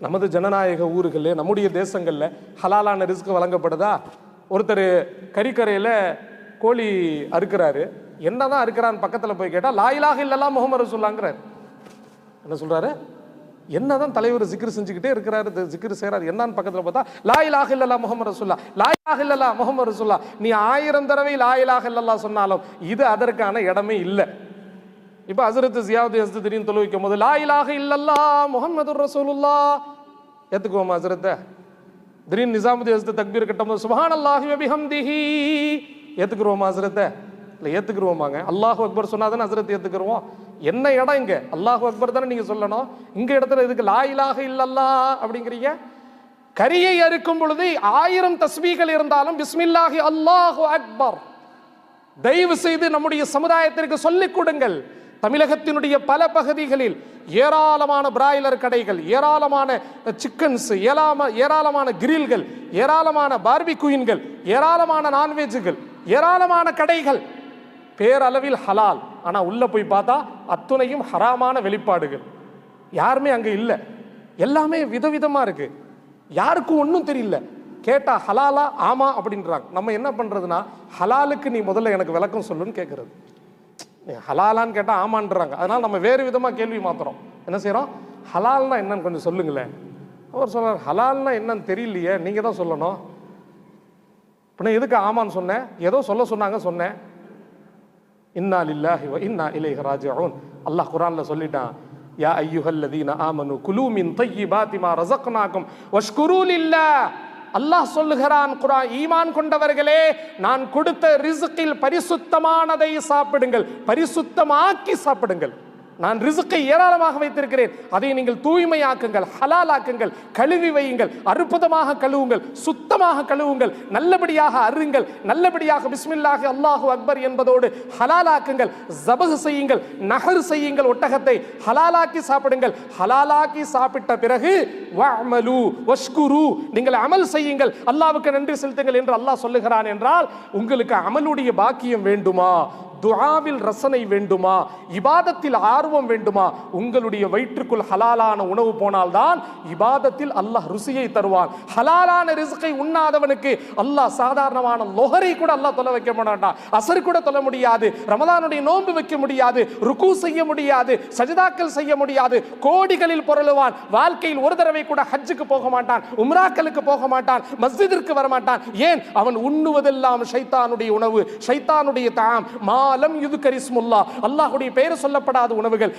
நமது ஜனநாயக ஊர்களில் நம்முடைய தேசங்களில் ஹலாலான ரிஸ்க் வழங்கப்படுதா? ஒருத்தர் கறிக்கரையில் கோழி அறுக்கிறாரு, என்னதான் அறுக்கிறான்னு பக்கத்தில் போய் கேட்டால் லா இலாஹ இல்லல்லாஹ் முஹம்மது ரசூலுல்லாஹ்ங்கறாரு. என்ன சொல்றாரு? என்னதான் தலைவர் ஜிக்ர் செஞ்சுக்கிட்டே இருக்கிறாரு, ஜிக்ர் செய்யறாரு, என்னன்னு பக்கத்தில் பார்த்தா லா இலாஹ இல்லல்லாஹ் முஹம்மது ரசூலுல்லாஹ், லா இலாஹ இல்லல்லாஹ் முஹம்மது ரசூலுல்லாஹ். நீ 1000 தடவை லா இலாஹ இல்லல்லாஹ் சொன்னாலும் இது அதற்கான இடமே இல்லை. இப்போ ஹஸ்ரத் ஜியாவுதீன் ஹஸ்ரத் திடீர்னு தொழு வைக்கும் போது லா இலாஹ இல்லல்லாஹ் முஹம்மதுர் ரசூலுல்லாஹ் ஏத்துக்குவோமா ஹஸ்ரத்தை? திடீர்னு நிசாமுதீன் ஹஸ்ரத் தக்பீர் கட்டும் போது சுப்ஹானல்லாஹி வ பிஹம்திஹி ஏத்துக்குவோமா ஹஸ்ரத்தை? இல்லை ஏத்துக்குருவோமாங்க. அல்லாஹு அக்பர் சொன்னாதானே ஹஸ்ரத் ஏத்துக்குருவோம். என்ன இடம் இங்க? அல்லாஹு அக்பர் தானே நீங்க சொல்லணும். இங்க இடத்துல இதுக்கு லா இலாஹ இல்லல்லாஹ் அப்படிங்கிறீங்க. கரியை அறுக்கும் பொழுது 1000 தஸ்பீகள் இருந்தாலும் பிஸ்மில்லாஹி அல்லாஹு அக்பர் தயவு செய்து நம்முடைய சமுதாயத்திற்கு சொல்லிக் கொடுங்கள். தமிழகத்தினுடைய பல பகுதிகளில் ஏராளமான பிராய்லர் கடைகள், ஏராளமான சிக்கன்ஸ், ஏராளமான கிரில்கள், ஏராளமான பார்பிக்யூன்கள், ஏராளமான நான்வெஜ்கள், ஏராளமான கடைகள் பேரளவில் ஹலால். ஆனா உள்ள போய் பார்த்தா அத்துணையும் ஹராமான வெளிப்பாடுகள். யாருமே அங்க இல்லை, எல்லாமே விதவிதமா இருக்கு, யாருக்கும் ஒன்றும் தெரியல. கேட்டா ஹலாலா ஆமா அப்படின்றாங்க. நம்ம என்ன பண்றதுன்னா ஹலாலுக்கு நீ முதல்ல எனக்கு விளக்கம் சொல்லுன்னு கேட்கறது. ஹலாலான்னு கேட்டா ஆமான்றாங்க. அதனால நம்ம வேறு விதமா கேள்வி மாத்துறோம். என்ன செய்யறோம்? ஹலால்னா என்னன்னு கொஞ்சம் சொல்லுங்களேன். அவர் சொல்றார் ஹலால்னா என்னன்னு தெரியலையே, நீங்க தான் சொல்லணும். இப்போ எதுக்கு ஆமான்னு சொன்னேன்? ஏதோ சொல்ல சொன்னாங்க சொன்னேன். இன்னா லில்லாஹி வ இன்னா இலைஹி ராஜிஊன். அல்லாஹ் குர்ஆன்ல சொல்லிட்டான், யா அய்யுஹல்லதீன ஆமனு குலூ மின் தய்யிபாத்தி மா ரஸக்னாகும் வஷ்குரு லில்லாஹ். அல்லாஹ் சொல்லுகிறான் குர்ஆன், ஈமான் கொண்டவர்களே நான் கொடுத்த ரிஸ்கில் பரிசுத்தமானதை சாப்பிடுங்கள், பரிசுத்தமாக்கி சாப்பிடுங்கள். நான் ரிஸ்கை ஏராளமாக வைத்திருக்கிறேன், அதை நீங்கள் தூய்மையாக்குங்கள், ஹலாலாக்குங்கள், கழுவி வையுங்கள், அற்புதமாக கழுவுங்கள், சுத்தமாக கழுவுங்கள், நல்லபடியாக அருங்கள், நல்லபடியாக பிஸ்மில்லாஹி அல்லாஹு அக்பர் என்பதோடு ஹலாலாக்குங்கள், ஜபஹ் செய்யுங்கள், நஹர் செய்யுங்கள், ஒட்டகத்தை ஹலாலாக்கி சாப்பிடுங்கள். ஹலாலாக்கி சாப்பிட்ட பிறகு வஅமலு வஷ்குரு நீங்கள் அமல் செய்யுங்கள், அல்லாஹ்வுக்கு நன்றி செலுத்துங்கள் என்று அல்லாஹ் சொல்லுகிறான். என்றால் உங்களுக்கு அமலுடைய பாக்கியம் வேண்டுமா? துஆவில் ரசனை வேண்டுமா? இபாதத்தில் ஆர்வம் வேண்டுமா? உங்களுடைய வயிற்றுக்குள் ஹலாலான உணவு போனால்தான் இபாதத்தில் அல்லாஹ் ருசியை தருவான். ஹலாலான ரிஸ்கை உண்ணாதவனுக்கு அல்லாஹ் சாதாரணமான லொஹரை கூட அல்லாஹ் தொலை வைக்க மாட்டான், அசர் கூட தொழ முடியாது, ரமதானுடைய நோன்பு வைக்க முடியாது, ருக்கு செய்ய முடியாது, சஜதாக்கள் செய்ய முடியாது, கோடிகளில் பொருளுவான். வாழ்க்கையில் ஒரு தடவை கூட ஹஜ்ஜுக்கு போக மாட்டான், உம்ராக்களுக்கு போக மாட்டான், மஸ்ஜிதிற்கு வர மாட்டான். ஏன்? அவன் உண்ணுவதெல்லாம் ஷைத்தானுடைய உணவு, ஷைத்தானுடைய தாம், மாலம் யுதுகரிஸ்முல்லாஹ், அல்லாஹ்வுடைய பெயர் சொல்லப்படாத உணவுகள்.